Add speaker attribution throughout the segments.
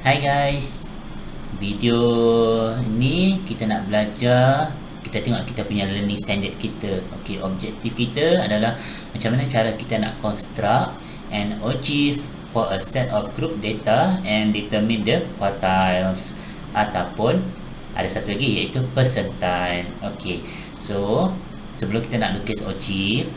Speaker 1: Hai guys, video ni kita nak belajar. Kita tengok kita punya learning standard kita. Okey, objektif kita adalah macam mana cara kita nak construct and achieve for a set of group data and determine the quartiles, ataupun ada satu lagi iaitu percentile. Okey, so sebelum kita nak lukis achieve,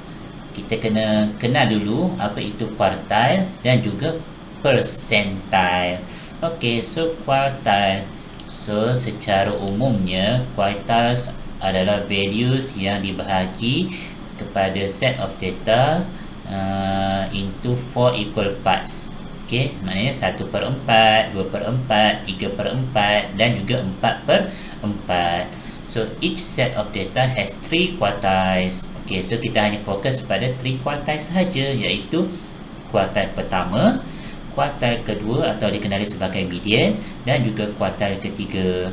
Speaker 1: kita kena kenal dulu apa itu quartile dan juga percentile. Okey, so quartile. So secara umumnya quartiles adalah values yang dibahagi kepada set of data into 4 equal parts. Okey, maknanya 1/4, 2/4, 3/4 dan juga 4/4. So each set of data has 3 quartiles. Okey, so kita hanya fokus pada 3 quartiles sahaja, iaitu quartile pertama, kuartil kedua atau dikenali sebagai median, dan juga kuartil ketiga.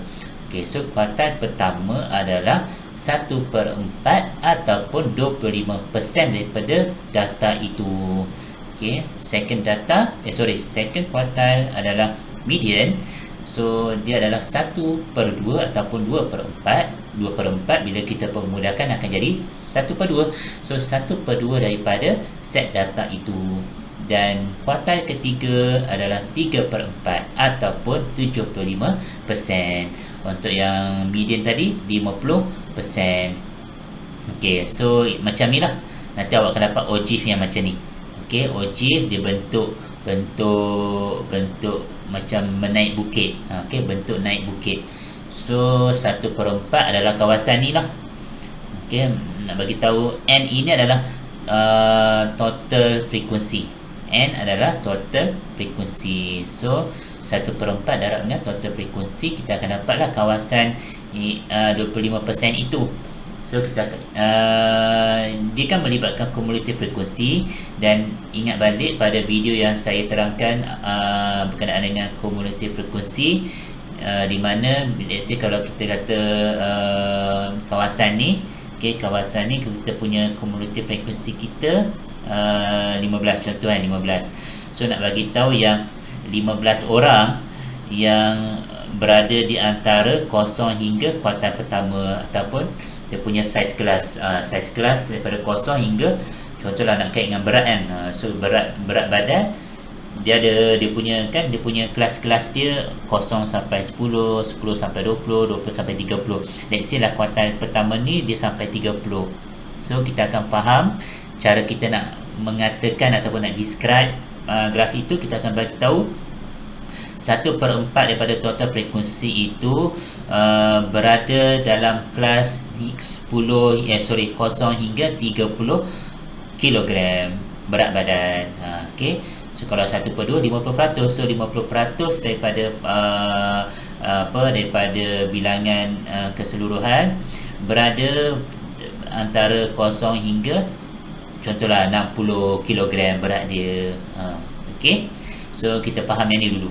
Speaker 1: Okey, so kuartil pertama adalah 1/4 ataupun 25% daripada data itu. Okey, second kuartil adalah median. So dia adalah 1/2 ataupun 2/4. 2/4 bila kita permudahkan akan jadi 1/2. So 1/2 daripada set data itu. Dan kuartil ketiga adalah 3/4 ataupun 75%. Untuk yang median tadi 50%. Okey, so macam ni lah. Nanti awak akan dapat ogive yang macam ni. Okey, ogive dia bentuk macam menaik bukit. Okey, bentuk naik bukit. So 1/4 adalah kawasan ni lah. Okey, nak bagi tahu N ini adalah total frequency. N adalah total frequency. So 1/4 darab dengan total frequency, kita akan dapatlah kawasan 25% itu. So kita dia kan melibatkan cumulative frequency. Dan ingat balik pada video yang saya terangkan berkenaan dengan cumulative frequency, di mana let's say kalau kita kata kawasan ni, okay, kawasan ni kita punya cumulative frequency kita 15 contoh 15. So nak bagi tahu yang 15 orang yang berada di antara 0 hingga kuartil pertama, ataupun dia punya size kelas daripada 0 hingga, contohlah nak kait dengan berat kan. So berat badan dia punya kelas-kelas dia 0 sampai 10, 10 sampai 20, 20 sampai 30. Let's say lah kuartil pertama ni dia sampai 30. So kita akan faham cara kita nak mengatakan ataupun nak describe graf itu. Kita akan bagi tahu 1/4 daripada total frekuensi itu berada dalam kelas 0 hingga 30 kilogram berat badan. Okey, so kalau 1/2 50%. So 50% daripada daripada bilangan keseluruhan berada antara 0 hingga contohlah 60 kg berat dia. Okey, so kita faham yang ni dulu.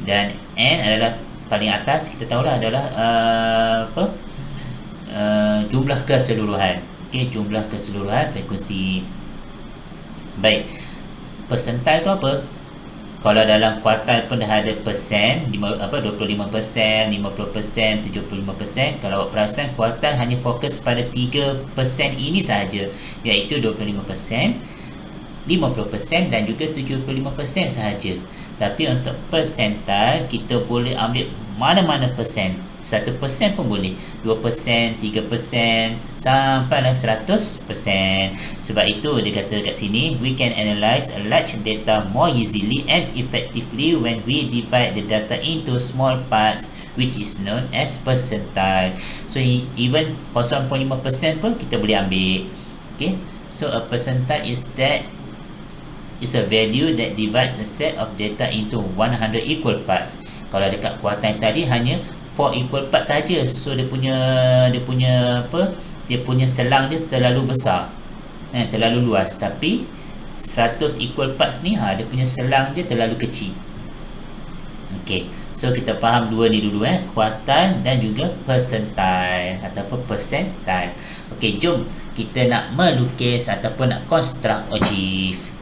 Speaker 1: Dan N adalah paling atas, kita tahulah adalah jumlah keseluruhan. Okey, jumlah keseluruhan frekuensi. Baik, percentile tu apa? Kalau dalam kuartil pun dah ada persen, 25%, 50%, 75%. Kalau awak perasan, kuartil hanya fokus pada 3% ini sahaja, iaitu 25%, 50% dan juga 75% sahaja. Tapi untuk percentile, kita boleh ambil mana-mana persen. 1% pun boleh, 2%, 3%, sampailah 100%. Sebab itu dia kata kat sini, we can analyze a large data more easily and effectively when we divide the data into small parts, which is known as percentile. So even 0.5% pun kita boleh ambil. Okay, so a percentile is a value that divides a set of data into 100 equal parts. Kalau dekat kuartil tadi hanya 4 equal parts saja. So dia punya selang dia terlalu besar, terlalu luas. Tapi 100 equal parts ni dia punya selang dia terlalu kecil. Okey, so kita faham dua ni dulu, kuartil dan juga percentile ataupun percentile. Okey, jom kita nak melukis ataupun nak construct ogive.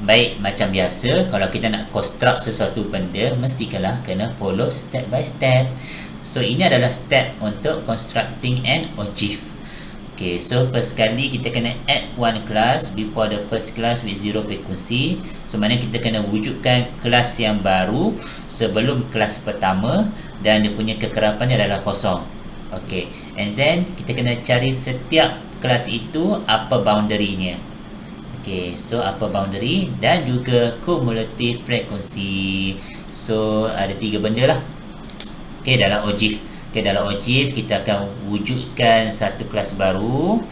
Speaker 1: Baik, macam biasa, kalau kita nak construct sesuatu benda, mestilah kena follow step by step. So, ini adalah step untuk constructing an object. Okay, so first kali kita kena add one class before the first class with zero frequency. So, mana kita kena wujudkan kelas yang baru sebelum kelas pertama dan dia punya kekerapannya adalah kosong. Okay, and then kita kena cari setiap kelas itu apa boundary-nya. Okay, so apa boundary dan juga cumulative frequency. So ada 3 benda lah. Okay, dalam object. Okay, dalam object kita akan wujudkan satu kelas baru.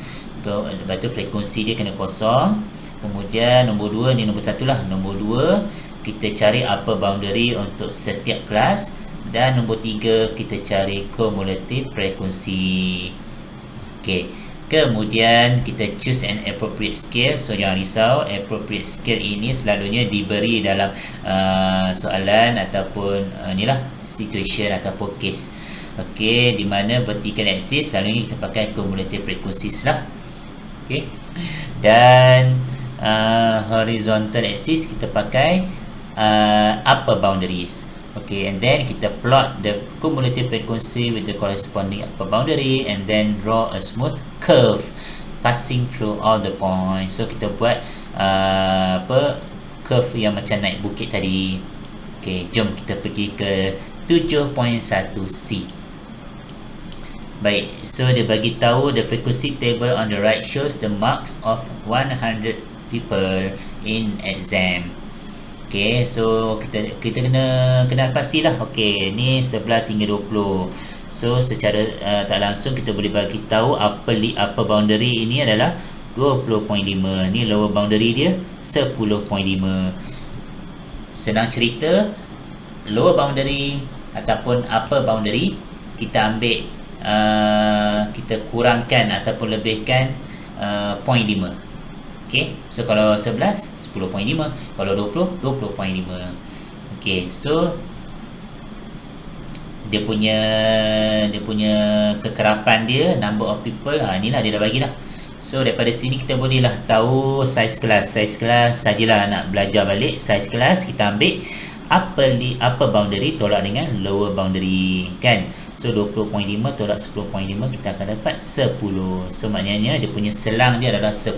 Speaker 1: Lepas tu frekuensi dia kena kosong. Kemudian nombor 2 ni nombor 1 lah. Nombor 2 kita cari apa boundary untuk setiap kelas. Dan nombor 3 kita cari cumulative frequency. Okay, kemudian kita choose an appropriate scale. So jangan risau, appropriate scale ini selalunya diberi dalam soalan ataupun inilah situation ataupun case. Okey, di mana vertical axis selalunya kita pakai cumulative frequencies lah. Okey. Dan horizontal axis kita pakai upper boundaries. Okay, and then kita plot the cumulative frequency with the corresponding upper boundary and then draw a smooth curve passing through all the points. So kita buat curve yang macam naik bukit tadi. Okay, jom kita pergi ke 7.1c. Baik, so dia bagi tahu the frequency table on the right shows the marks of 100 people in exam. Okay, so kita kena pastilah. Okay, ni 11 hingga 20. So secara tak langsung kita boleh bagi tahu upper boundary ini adalah 20.5. Ni lower boundary dia 10.5. Senang cerita, lower boundary ataupun upper boundary kita ambil kita kurangkan ataupun lebihkan 0.5. Okay, so kalau 11, 10.5. Kalau 20, 20.5. Okay, so dia punya kekerapan dia, number of people, inilah dia dah bagi dah. So daripada sini kita bolehlah tahu size kelas sajalah nak belajar balik. Size kelas kita ambil upper boundary tolak dengan lower boundary, kan? So 20.5 tolak 10.5 kita akan dapat 10. So maknanya dia punya selang dia adalah 10.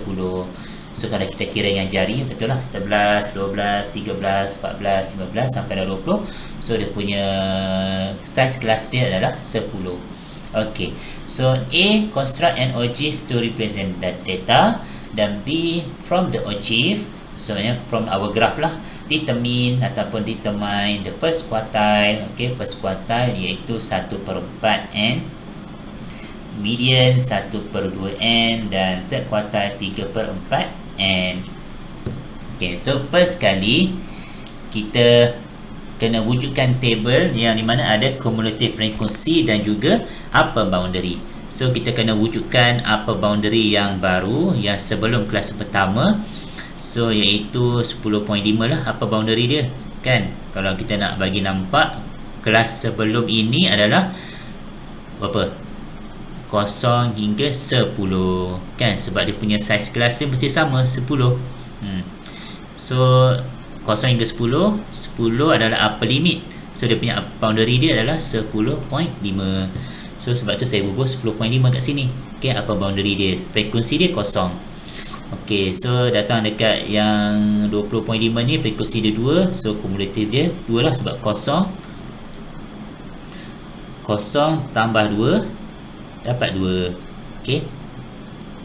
Speaker 1: So kalau kita kira dengan jari, betul lah, 11, 12, 13, 14, 15 sampai dah 20. So dia punya size kelas dia adalah 10. Okay, so A, construct an ogive to represent that data. Dan B, from the ogive, so from our graph lah, determine the first quartile. Okay, first quartile iaitu 1/4 N, median 1/2 N, dan third quartile 3/4 N. Okay, so first kali kita kena wujudkan table yang di mana ada cumulative frequency dan juga upper boundary. So kita kena wujudkan upper boundary yang baru yang sebelum kelas pertama. So iaitu 10.5 lah upper boundary dia, kan? Kalau kita nak bagi nampak, kelas sebelum ini adalah berapa? 0 hingga 10, kan? Sebab dia punya size kelas dia mesti sama 10. So 0 hingga 10 adalah upper limit. So dia punya boundary dia adalah 10.5. So sebab tu saya bubuh 10.5 kat sini. Okay, upper boundary dia, frekuensi dia 0. Okay, so datang dekat yang 20.5 ni, frekuensi dia 2. So kumulatif dia 2 lah, sebab 0 tambah 2 dapat 2. Okay,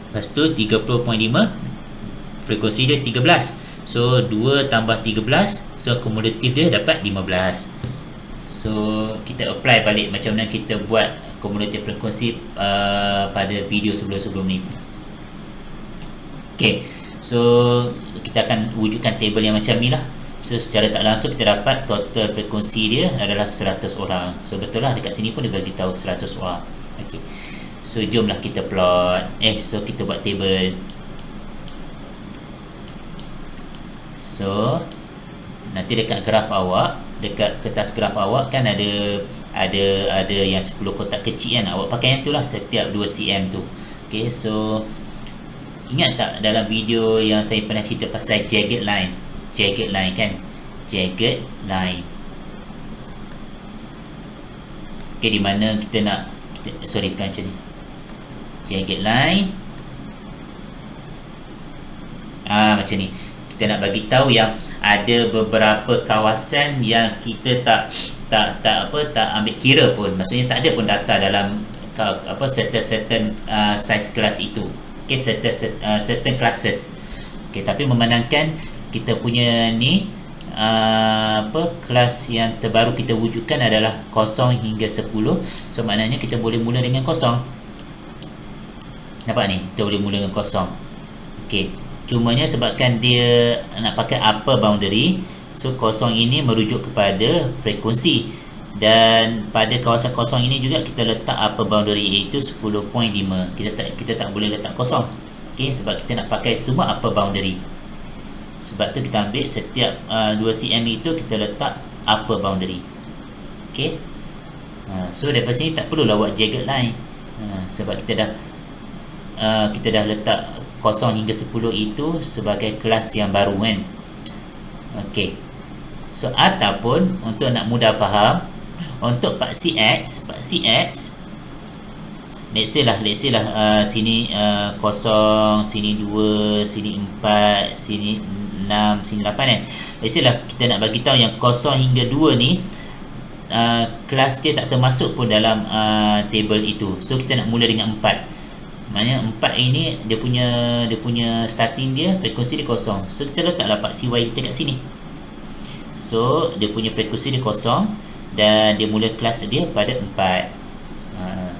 Speaker 1: lepas tu 30.5, frekuensi dia 13. So 2 tambah 13, so kumulatif dia dapat 15. So kita apply balik macam mana kita buat kumulatif frekuensi pada video sebelum-sebelum ni. Okay, so kita akan wujudkan table yang macam ni lah. So secara tak langsung kita dapat total frekuensi dia adalah 100 orang. So betul lah, dekat sini pun dia bagi tahu 100 orang. Okay, so jomlah kita plot. So kita buat table. So nanti dekat graf awak, dekat kertas graf awak kan ada yang 10 kotak kecil kan. Awak pakai yang tu lah setiap 2 cm tu. Okay, so ingat tak dalam video yang saya pernah cerita pasal jagged line? jagged line kan, jagged line. Okay, di mana kita nak bukan macam ni, jagged line. Macam ni kita nak bagi tahu yang ada beberapa kawasan yang kita tak ambil kira pun, maksudnya tak ada pun data dalam certain size kelas itu. Okay, certain classes. Okay, tapi memandangkan kita punya ni kelas yang terbaru kita wujudkan adalah 0 hingga 10, so maknanya kita boleh mula dengan 0. Nampak ni, kita boleh mula dengan 0. Okey, cumanya sebabkan dia nak pakai upper boundary, so 0 ini merujuk kepada frekuensi, dan pada kawasan 0 ini juga kita letak upper boundary iaitu 10.5. Kita tak boleh letak 0. Okey, sebab kita nak pakai semua upper boundary. Sebab tu kita ambil setiap 2 cm itu kita letak upper boundary. Okey. So daripada sini tak perlulah buat jagged line. Sebab kita dah letak 0 hingga 10 itu sebagai kelas yang baru kan. Okey. So ataupun untuk nak mudah faham, untuk part CX, let's say lah sini 0, sini 2, sini 4, sini 6, sini 8 kan. Let's say lah kita nak bagi tahu yang 0 hingga 2 ni kelas dia tak termasuk pun dalam table itu. So kita nak mula dengan 4. Maknanya 4 ini dia punya starting dia, frekuensi dia 0. So kita letaklah part CY kita kat sini. So dia punya frekuensi dia 0 dan dia mula kelas dia pada 4.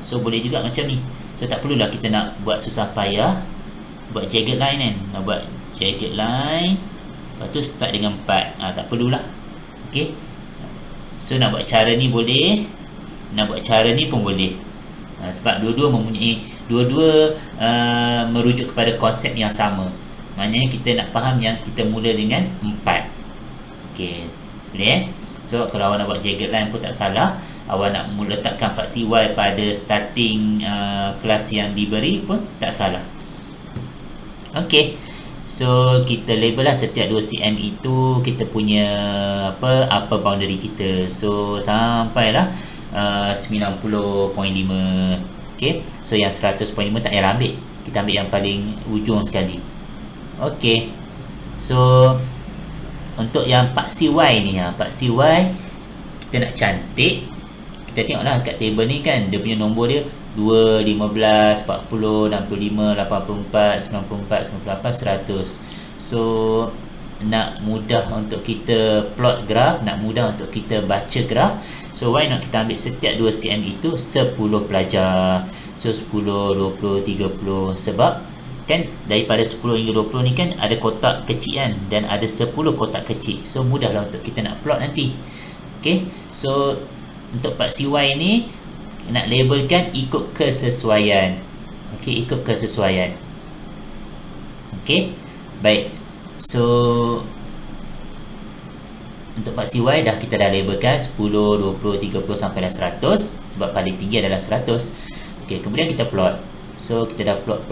Speaker 1: So boleh juga macam ni. So tak perlulah kita nak buat susah payah buat jagged line kan. Nak buat jagged line, lepas tu start dengan 4. Tak perlulah. Okay. So nak buat cara ni boleh, nak buat cara ni pun boleh. Sebab dua-dua merujuk kepada konsep yang sama. Maknanya kita nak faham yang kita mula dengan 4. Okay, boleh So kalau awak nak buat jagged line pun tak salah. Awak nak letakkan part CY pada starting kelas yang diberi pun tak salah. Okay, so kita label lah setiap 2 cm itu kita punya upper boundary kita. So sampailah 90.5. Okay, so yang 100.5 tak payah ambil, kita ambil yang paling ujung sekali. Okay, so untuk yang part CY ni, part CY kita nak cantik, kita tengoklah kat table ni kan, dia punya nombor dia 2, 15, 40, 65, 84, 94, 98, 100. So nak mudah untuk kita plot graf, nak mudah untuk kita baca graf, so why not kita ambil setiap 2 cm itu 10 pelajar. So 10, 20, 30. Sebab kan daripada 10 hingga 20 ni kan ada kotak kecil kan, dan ada 10 kotak kecil. So mudahlah untuk kita nak plot nanti. Okay, so untuk part CY ni nak labelkan ikut kesesuaian. Okay, ikut kesesuaian. Okay, baik. So untuk part CY kita dah labelkan 10, 20, 30 sampai dah 100. Sebab paling tinggi adalah 100. Okay, kemudian kita plot. So kita dah plot.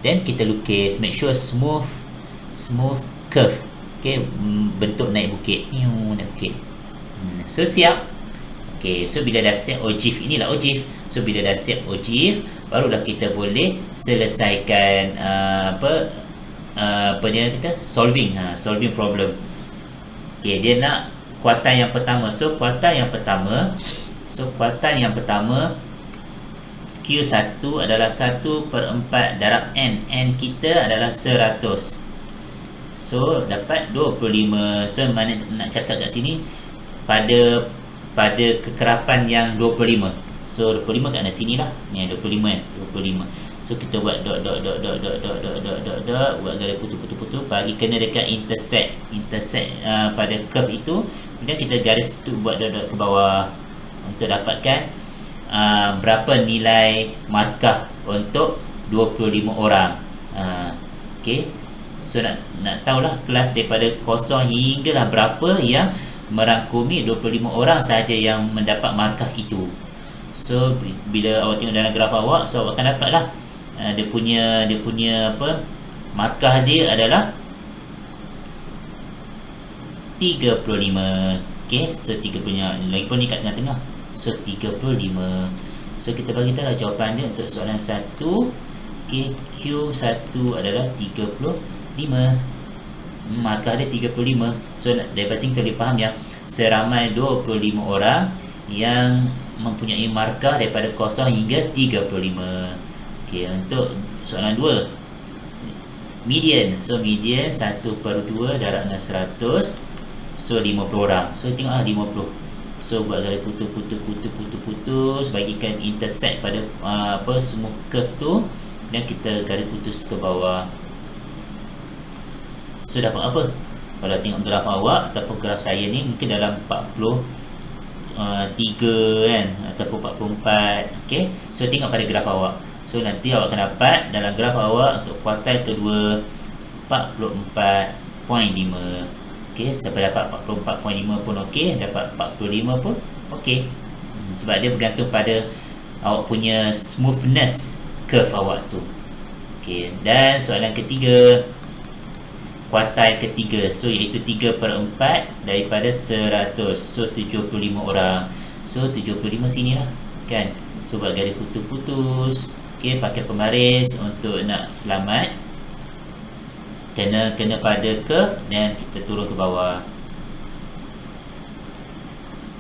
Speaker 1: Then kita lukis, make sure smooth curve. Okay, bentuk naik bukit. So siap. Okay, so bila dah siap ogive, inilah ogive. So bila dah siap ogive, barulah kita boleh selesaikan apa dia kata, solving problem. Okay, dia nak kuartal yang pertama. So kuartal yang pertama Q1 adalah 1/4 darab N. N kita adalah 100. So dapat 25. So mana nak cakap kat sini pada kekerapan yang 25. So 25 kat sini lah. Ni 25 kan, 25. So kita buat dot buat garis putu bagi kena dekat intersect pada curve itu. Kemudian kita garis tu buat dot ke bawah untuk dapatkan berapa nilai markah untuk 25 orang. Okay, so nak tahulah kelas daripada 0 hinggalah berapa yang merangkumi 25 orang sahaja yang mendapat markah itu. So bila awak tengok dalam graf awak, so awak akan dapatlah dia punya markah dia adalah 35. Okay, so 35 lagipun ni kat tengah-tengah, so 35. So kita bagi tahu lah jawapan dia untuk soalan 1. Okay, Q1 adalah 35. Markah dia 35. So daripada sini kita boleh faham ya, seramai 25 orang yang mempunyai markah daripada 0 hingga 35. Okay, untuk soalan 2, median. So median 1/2 darab dengan 100, so 50 orang. So tengoklah 50. So buat garis putus, bagikan intersect pada semua curve tu, dan kita garis putus ke bawah. So dapat apa? Kalau tengok graf awak ataupun graf saya ni, mungkin dalam 43 kan, ataupun 44. Okay, so tengok pada graf awak. So nanti awak akan dapat dalam graf awak untuk kuartal kedua 44.5. Okay, sampai dapat 44.5 pun okey, dapat 45 pun okey. Sebab dia bergantung pada awak punya smoothness curve awak tu. Okey, dan soalan ketiga, kuartal ketiga, so iaitu 3/4 daripada 100, so 75 orang. So 75 sini lah kan. So buat garis putus-putus. Okey, pakai pembaris untuk nak selamat. Kena pada curve dan kita turun ke bawah.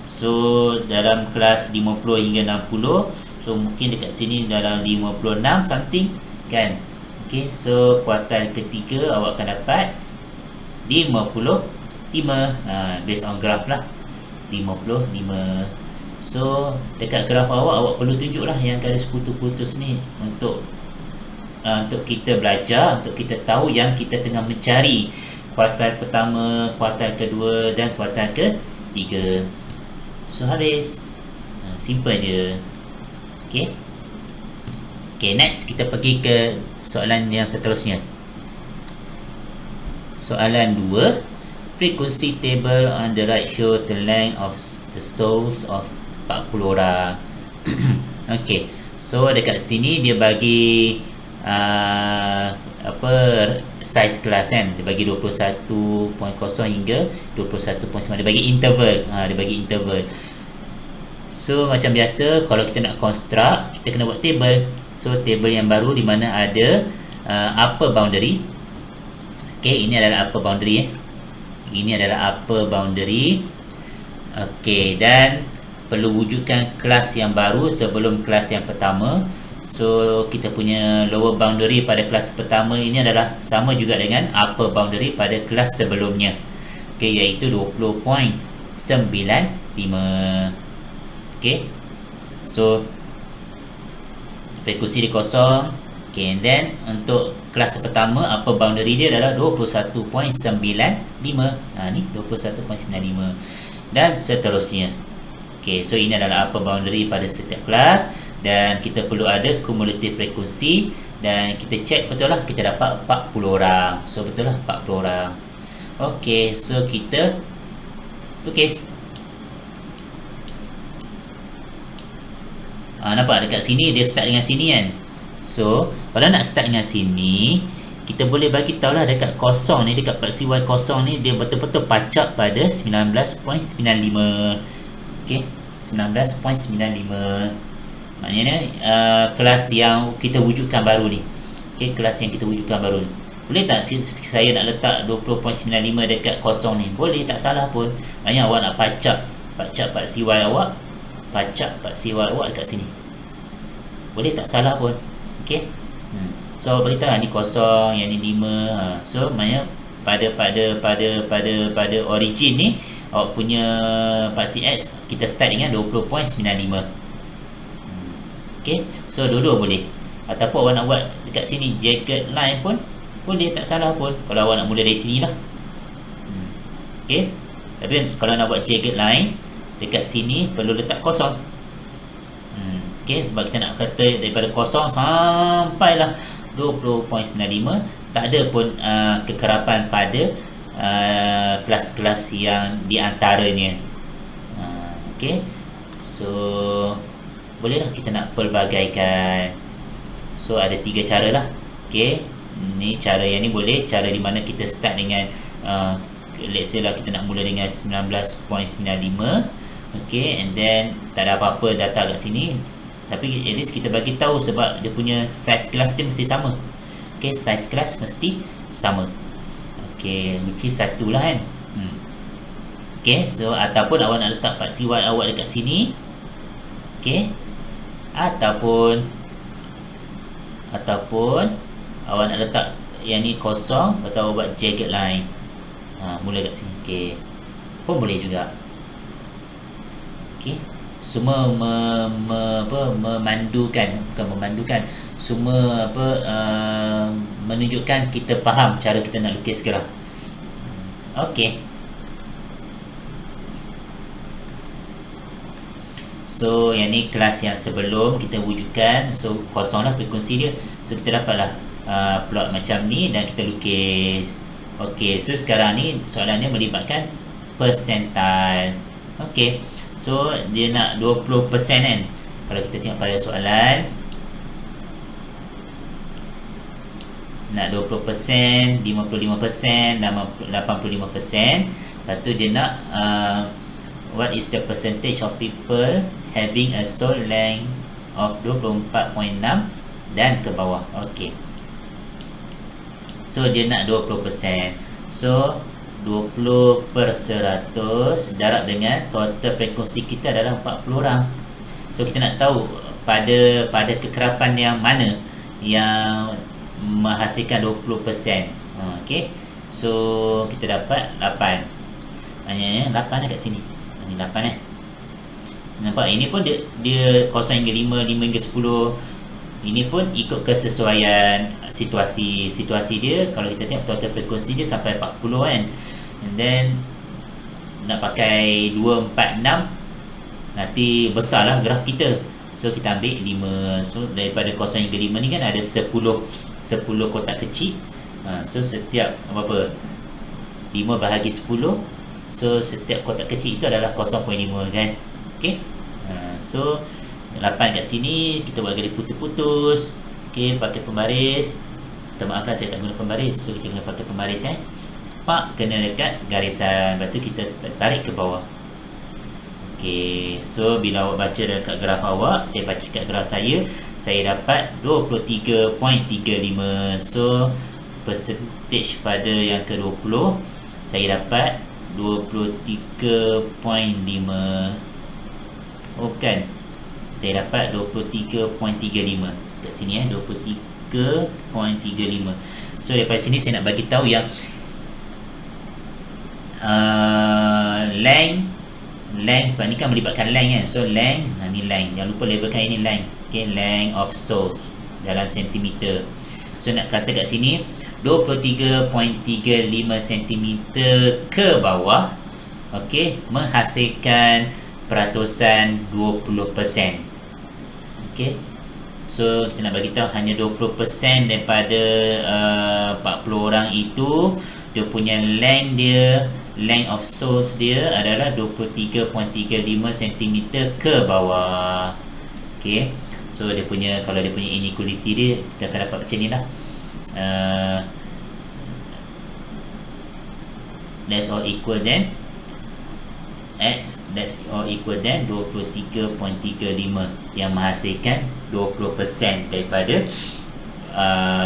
Speaker 1: So dalam kelas 50 hingga 60, so mungkin dekat sini dalam 56 something kan. Okey, so kuartal ketiga awak akan dapat 55. Based on graph lah, 55. So dekat graf awak perlu tunjuklah yang garis putus-putus ni untuk kita belajar, untuk kita tahu yang kita tengah mencari kuartal pertama, kuartal kedua dan kuartal ketiga. So habis. Simple je. Okay, next kita pergi ke soalan yang seterusnya. Soalan 2, frequency table on the right shows the length of the stalls of 40 orang. Okay, so dekat sini dia bagi size kelas kan, dia bagi 21.0 hingga 21.9, dia bagi interval. So macam biasa, kalau kita nak construct, kita kena buat table. So table yang baru di mana ada upper boundary. Okay, ini adalah upper boundary Okay, dan perlu wujudkan kelas yang baru sebelum kelas yang pertama. So kita punya lower boundary pada kelas pertama ini adalah sama juga dengan upper boundary pada kelas sebelumnya. Okay, iaitu 20.95. Okay, so frekuensi dia kosong. Okay, and then untuk kelas pertama upper boundary dia adalah 21.95. Ni 21.95 dan seterusnya. Okay, so ini adalah upper boundary pada setiap kelas, dan kita perlu ada cumulative frekuensi, dan kita check betul lah, kita dapat 40 orang. So betul lah 40 orang. Okay, so kita lukis. Nampak dekat sini dia start dengan sini kan. So kalau nak start dengan sini, kita boleh bagi tahu lah dekat kosong ni, dekat part CY kosong ni, dia betul-betul pacak pada 19.95. Okay, 19.95. Maknanya kelas yang kita wujudkan baru ni. Okay, kelas yang kita wujudkan baru ni. Boleh tak saya nak letak 20.95 dekat kosong ni? Boleh, tak salah pun. Maknanya awak nak pacak part CY awak, dekat sini. Boleh, tak salah pun. Okay. So awak beritahu ni kosong, yang ni 5. So maknanya pada origin ni, awak punya part CX kita start dengan 20.95. Okay, so dua-dua boleh. Ataupun awak nak buat dekat sini jagged line pun boleh, tak salah pun, kalau awak nak mula dari sini lah. Okay, tapi kalau nak buat jagged line dekat sini perlu letak kosong. Okay, sebab kita nak kata daripada kosong sampailah 20.95, tak ada pun kekerapan pada kelas-kelas yang di antaranya. Okay, so bolehlah kita nak pelbagaikan. So ada 3 cara lah. Okay, ni cara yang ni boleh, cara di mana kita start dengan let's say lah kita nak mula dengan 19.95. Okay, and then tak ada apa-apa data kat sini, tapi at least kita bagi tahu sebab dia punya size kelas dia mesti sama. Okay, size kelas mesti sama. Okay, which is satu lah kan. Okay, so ataupun awak nak letak paksi Y awak dekat sini. Okay, ataupun awak nak letak yang ni kosong atau awak buat jagged line, mula kat sini. Okay, pun boleh juga. Okay, semua memandukan, bukan memandukan, semua menunjukkan kita faham cara kita nak lukis graf. Okay, so yang ni kelas yang sebelum kita wujudkan. So kosonglah frekuensi dia, so kita dapatlah plot macam ni dan kita lukis. Okay, so sekarang ni soalannya melibatkan percentile. Okay, so dia nak 20% kan. Kalau kita tengok pada soalan, nak 20%, 55%, 85%. Lepas tu dia nak what is the percentage of people having a sole length of 24.6 dan ke bawah. Okay, so dia nak 20%. So 20 per 100 darab dengan total frekuensi kita adalah 40 orang. So kita nak tahu pada kekerapan yang mana yang menghasilkan 20%. Okay, so kita dapat 8. Hanya 8 kat sini. Ini 8 nampak. Ini pun dia 0 hingga 5, 5 hingga 10. Ini pun ikut kesesuaian situasi dia. Kalau kita tengok total frekuensi dia sampai 40 kan, and then nak pakai 2, 4, 6, nanti besarlah graf kita. So kita ambil 5. So daripada 0 hingga 5 ni kan ada 10 kotak kecil. So setiap 5 bahagi 10, so setiap kotak kecil itu adalah 0.5 kan. Okay, so 8 kat sini kita buat garis putus-putus. Okay, pakai pembaris. Minta maaf lah saya tak guna pembaris, so kita kena pakai pembaris Pak kena dekat garisan, lepas tu kita tarik ke bawah. Okay, so bila awak baca dekat graf awak, saya baca dekat graf saya dapat 23.35. So percentage pada yang ke-20 saya dapat 23.5. Oh kan, saya dapat 23.35 kat sini 23.35. So daripada sini saya nak bagi tahu yang length sebab ni kan melibatkan length kan. So length, ni length, jangan lupa labelkan ini length. Okay, length of source dalam sentimeter. So nak kata kat sini 23.35 cm ke bawah. Okay, menghasilkan peratusan 20%. Okay, so kita nak bagi tahu hanya 20% daripada 40 orang itu dia punya length of source dia adalah 23.35 cm ke bawah. Okay, so dia punya, kalau dia punya inequality dia, kita akan dapat macam ni lah. That's all equal then X, that's all equal then 23.35 yang menghasilkan 20% daripada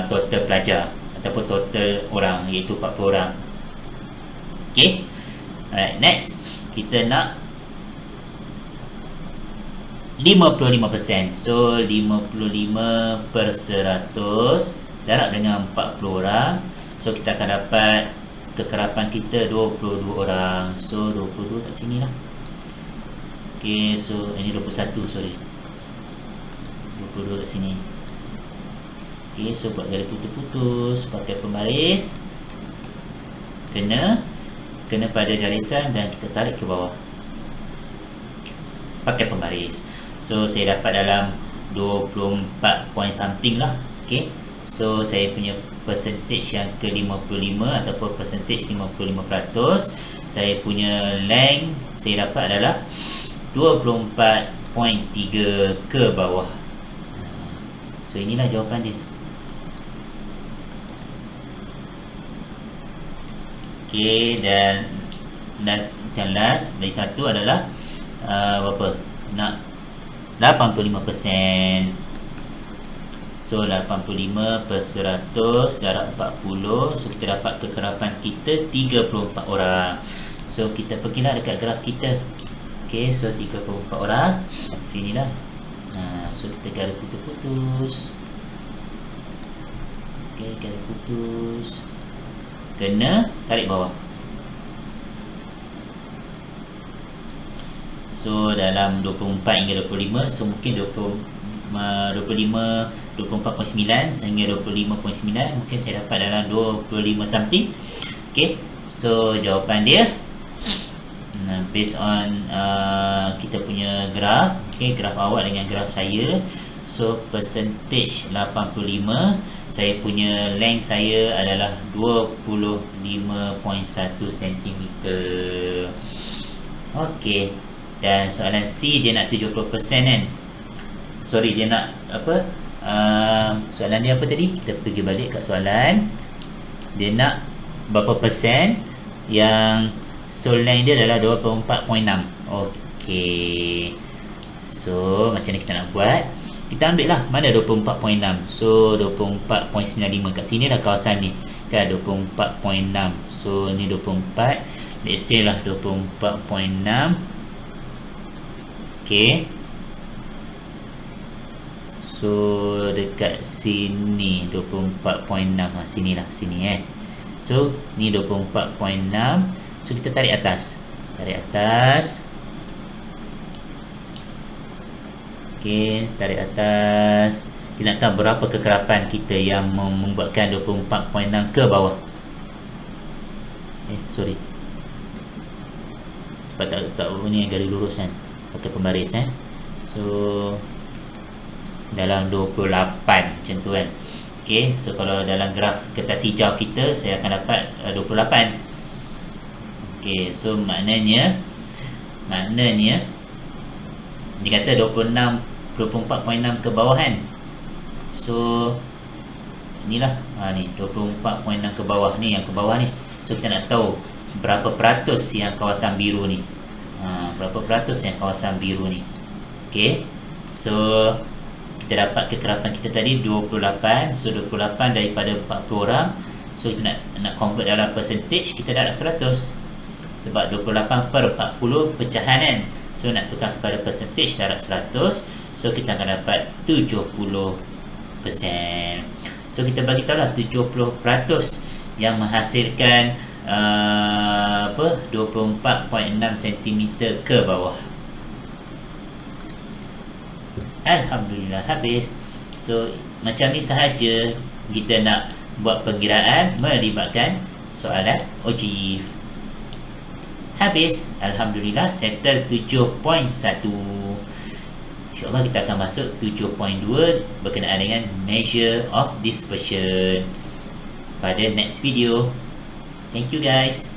Speaker 1: total pelajar ataupun total orang, iaitu 40 orang. Okay, alright, next kita nak 55%. So 55 per 100 darab dengan 40 orang. So kita akan dapat kekerapan kita 22 orang. So 22 kat sini lah. Okay, so ini 21, sorry, 22 kat sini. Okay, so buat garis putus-putus, pakai pembaris, kena pada garisan dan kita tarik ke bawah pakai pembaris. So saya dapat dalam 24 point something lah. Okay, so saya punya percentage yang ke 55 ataupun percentage 55%, saya punya length saya dapat adalah 24.3 ke bawah. So inilah jawapan dia. Okey, dan last dari satu adalah berapa? Nak 85%. So 85 per 100 darab 40. So kita dapat kekerapan kita 34 orang. So kita pergilah dekat graf kita. Okey, so 34 orang. Sinilah. So kita garis putus-putus. Okey, garis putus. Kena tarik bawah. So dalam 24 hingga 25, so mungkin 25 24.9 sehingga 25.9, mungkin saya dapat dalam 25 something. Okay, so jawapan dia based on kita punya graf. Okay, graf awak dengan graf saya. So percentage 85, saya punya length saya adalah 25.1 cm. Okay, dan soalan C dia nak 70% kan. Sorry, dia nak apa? Soalan dia apa tadi? Kita pergi balik kat soalan. Dia nak berapa persen yang soul length dia adalah 24.6. Okey. So macam ni kita nak buat. Kita ambil lah mana 24.6. So 24.95 kat sini dah kawasan ni. Kan 24.6. So ni 24. Let's say lah 24.6. Okey. So dekat sini 24.6. Sinilah, sini So ni 24.6. So kita tarik atas. Tarik atas. Okey, tarik atas. Kita nak tahu berapa kekerapan kita yang membuatkan 24.6 ke bawah. Sorry. Sebab tak ni garis lurus kan. Pakai pembaris So dalam 28 macam tu kan. Okey, so kalau dalam graf kertas hijau kita, saya akan dapat 28. Okey, so maknanya dia kata 24.6 ke bawah kan. So inilah ni 24.6 ke bawah ni, yang ke bawah ni. So kita nak tahu berapa peratus yang kawasan biru ni. Berapa peratus yang kawasan biru ni. Okey, so kita dapat kekerapan kita tadi 28. So 28 daripada 40 orang. So kita nak convert dalam percentage, kita dah 100. Sebab 28 per 40 pecahan kan. So nak tukar kepada percentage darab 100. So kita akan dapat 70%. So kita bagi tahu lah 70% yang menghasilkan 24.6 cm ke bawah. Alhamdulillah, habis. So macam ni sahaja kita nak buat pengiraan melibatkan soalan OGIF. Habis. Alhamdulillah, settle 7.1. InsyaAllah kita akan masuk 7.2 berkenaan dengan measure of dispersion pada next video. Thank you guys.